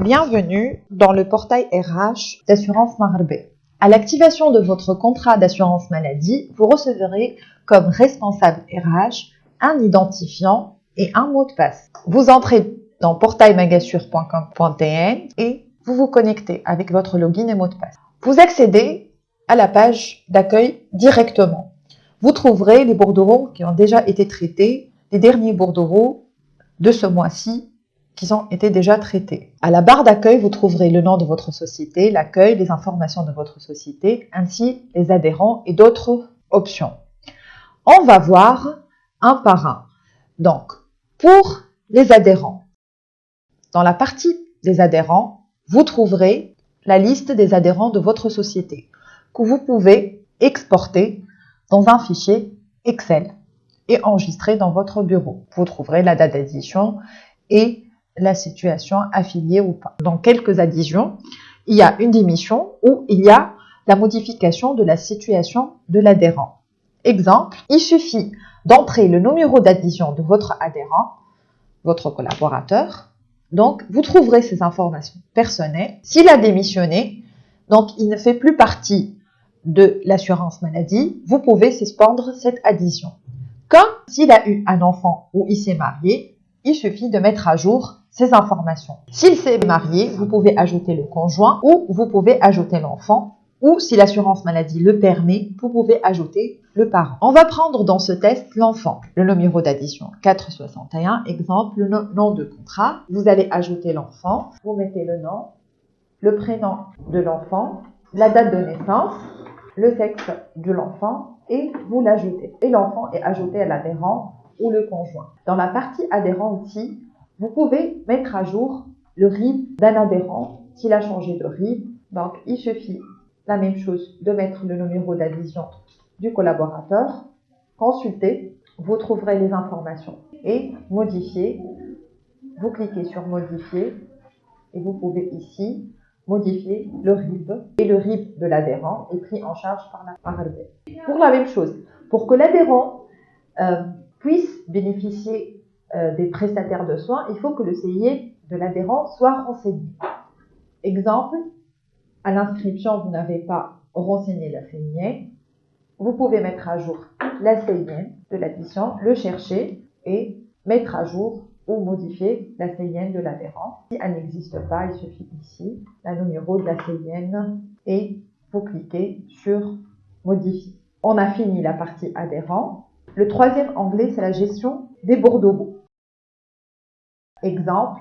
Bienvenue dans le portail RH d'Assurance Maghrebé. À l'activation de votre contrat d'assurance maladie, vous recevrez comme responsable RH un identifiant et un mot de passe. Vous entrez dans portailmagassure.com.tn et vous vous connectez avec votre login et mot de passe. Vous accédez à la page d'accueil directement. Vous trouverez les bordereaux qui ont déjà été traités, les derniers bordereaux de ce mois-ci qui ont été déjà traités. À la barre d'accueil, vous trouverez le nom de votre société, l'accueil, les informations de votre société, ainsi les adhérents et d'autres options. On va voir un par un. Donc, pour les adhérents, dans la partie des adhérents, vous trouverez la liste des adhérents de votre société que vous pouvez exporter dans un fichier Excel et enregistrer dans votre bureau. Vous trouverez la date d'adhésion et la situation affiliée ou pas. Dans quelques adhésions, il y a une démission ou il y a la modification de la situation de l'adhérent. Exemple, il suffit d'entrer le numéro d'adhésion de votre adhérent, votre collaborateur. Donc, vous trouverez ces informations personnelles. S'il a démissionné, donc il ne fait plus partie de l'assurance maladie, vous pouvez suspendre cette adhésion. Comme s'il a eu un enfant ou il s'est marié, il suffit de mettre à jour ces informations. S'il s'est marié, vous pouvez ajouter le conjoint ou vous pouvez ajouter l'enfant ou si l'assurance maladie le permet, vous pouvez ajouter le parent. On va prendre dans ce test l'enfant. Le numéro d'adhésion 461, exemple, le nom de contrat. Vous allez ajouter l'enfant, vous mettez le nom, le prénom de l'enfant, la date de naissance, le sexe de l'enfant et vous l'ajoutez. Et l'enfant est ajouté à l'adhérent ou le conjoint. Dans la partie adhérent aussi, vous pouvez mettre à jour le RIB d'un adhérent s'il a changé de RIB. Donc, il suffit la même chose de mettre le numéro d'adhésion du collaborateur. Consultez, vous trouverez les informations et modifier. Vous cliquez sur modifier et vous pouvez ici modifier le RIB et le RIB de l'adhérent est pris en charge par la Maghrebé. Pour la même chose, pour que l'adhérent puisse bénéficier des prestataires de soins, il faut que le CIE de l'adhérent soit renseigné. Exemple, à l'inscription, vous n'avez pas renseigné la CIE. Vous pouvez mettre à jour la CIE de l'addition, le chercher et mettre à jour ou modifier la CIE de l'adhérent. Si elle n'existe pas, il suffit ici, le numéro de la CIE et vous cliquez sur modifier. On a fini la partie adhérent. Le troisième onglet, c'est la gestion des bordereaux. Exemple,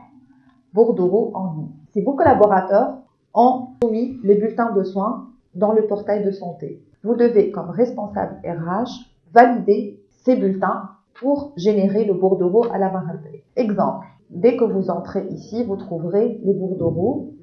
bordereaux en ligne. Si vos collaborateurs ont soumis les bulletins de soins dans le portail de santé, vous devez, comme responsable RH, valider ces bulletins pour générer le bordereau à la Maghrebé. Exemple, dès que vous entrez ici, vous trouverez les bordereaux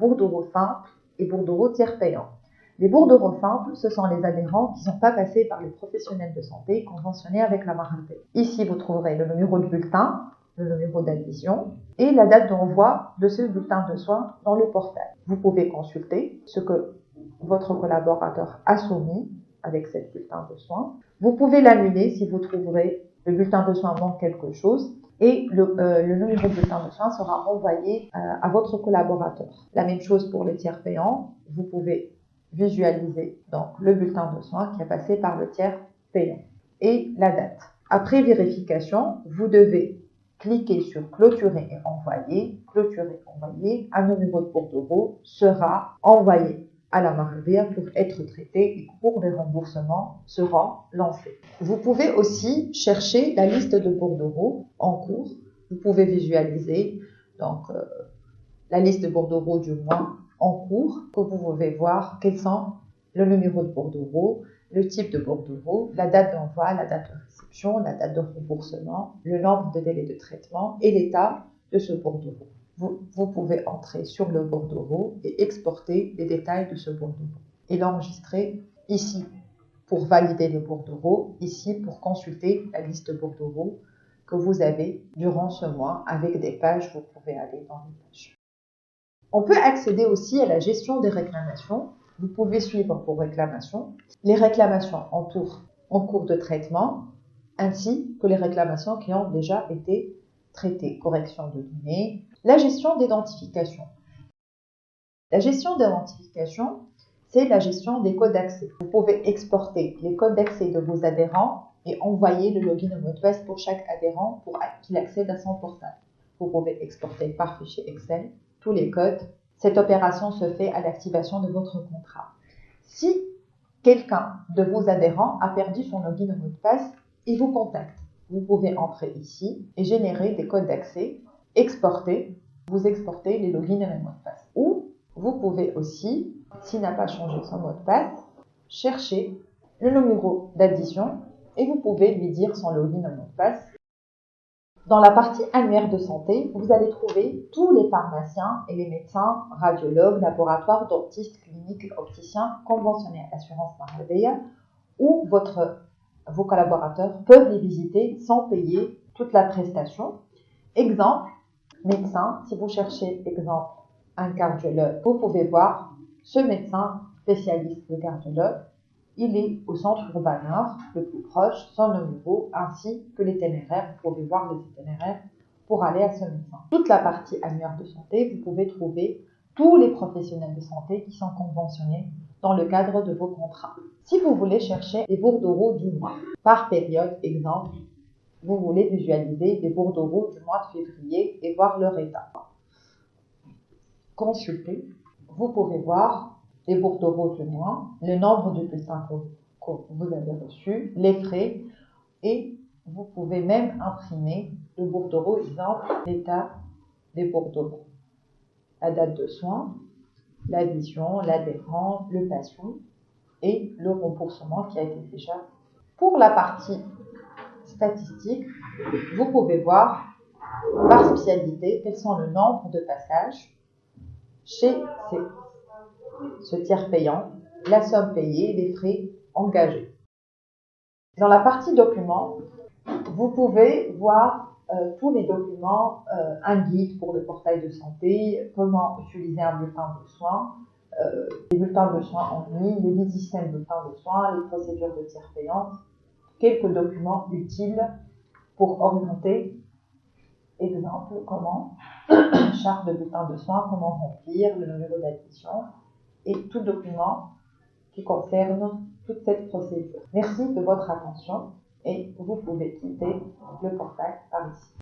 simples et bordereaux tiers payants. Les bordereaux simples, ce sont les adhérents qui ne sont pas passés par les professionnels de santé conventionnés avec la Maghrebé. Ici, vous trouverez le numéro de bulletin, le numéro d'adhésion et la date d'envoi de ce bulletin de soins dans le portail. Vous pouvez consulter ce que votre collaborateur a soumis avec ce bulletin de soins. Vous pouvez l'annuler si vous trouverez le bulletin de soins manque quelque chose et le numéro de bulletin de soins sera envoyé à votre collaborateur. La même chose pour les tiers payants. Vous pouvez visualiser donc le bulletin de soins qui est passé par le tiers payant et la date. Après vérification, vous devez cliquez sur clôturer et envoyer. Clôturer, envoyer. Un numéro de bordereau sera envoyé à la Maghrebé pour être traité et pour les remboursements seront lancés. Vous pouvez aussi chercher la liste de bordereaux en cours. Vous pouvez visualiser donc la liste de bordereaux du mois en cours que vous pouvez voir quels sont le numéro de bordereau, le type de bordereau, la date d'envoi, la date de réception, la date de remboursement, le nombre de délais de traitement et l'état de ce bordereau. Vous pouvez entrer sur le bordereau et exporter les détails de ce bordereau et l'enregistrer ici pour valider les bordereaux, ici pour consulter la liste de bordereaux que vous avez durant ce mois avec des pages, vous pouvez aller dans les pages. On peut accéder aussi à la gestion des réclamations. Vous pouvez suivre vos réclamations, les réclamations en cours de traitement, ainsi que les réclamations qui ont déjà été traitées, correction de données, la gestion d'identification. La gestion d'identification, c'est la gestion des codes d'accès. Vous pouvez exporter les codes d'accès de vos adhérents et envoyer le login et mot de passe pour chaque adhérent pour qu'il accède à son portail. Vous pouvez exporter par fichier Excel tous les codes. Cette opération se fait à l'activation de votre contrat. Si quelqu'un de vos adhérents a perdu son login et mot de passe, il vous contacte. Vous pouvez entrer ici et générer des codes d'accès, vous exportez les logins et les mots de passe. Ou vous pouvez aussi, s'il n'a pas changé son mot de passe, chercher le numéro d'addition et vous pouvez lui dire son login et mot de passe. Dans la partie annuaire de santé, vous allez trouver tous les pharmaciens et les médecins, radiologues, laboratoires, dentistes, cliniques, opticiens conventionnés à l'assurance maladie où vos collaborateurs peuvent les visiter sans payer toute la prestation. Exemple, médecin, si vous cherchez, exemple, un cardiologue, vous pouvez voir ce médecin spécialiste de cardiologue. Il est au centre urbain nord, le plus proche, son numéro, ainsi que l'itinéraire. Vous pouvez voir les itinéraires pour aller à ce médecin. Toute la partie annuaire de santé, vous pouvez trouver tous les professionnels de santé qui sont conventionnés dans le cadre de vos contrats. Si vous voulez chercher les bordereaux du mois, par période, exemple, vous voulez visualiser les bordereaux du mois de février et voir leur état. Consultez, vous pouvez voir les bordereaux du mois, le nombre de bulletins que vous avez reçus, les frais, et vous pouvez même imprimer le bordereau, exemple, l'état des bordereaux, la date de soins, l'admission, l'adhérent, le patient et le remboursement qui a été fait charge. Pour la partie statistique, vous pouvez voir par spécialité quels sont le nombre de passages chez ce tiers payant, la somme payée, les frais engagés. Dans la partie documents, vous pouvez voir tous les documents, un guide pour le portail de santé, comment utiliser un bulletin de soins, les bulletins de soins en ligne, les systèmes de bulletins de soins, les procédures de tiers payants, quelques documents utiles pour orienter, exemple, comment charte de bulletin de soins, comment remplir le numéro d'admission et tout document qui concerne toute cette procédure. Merci de votre attention et vous pouvez quitter le portail par ici.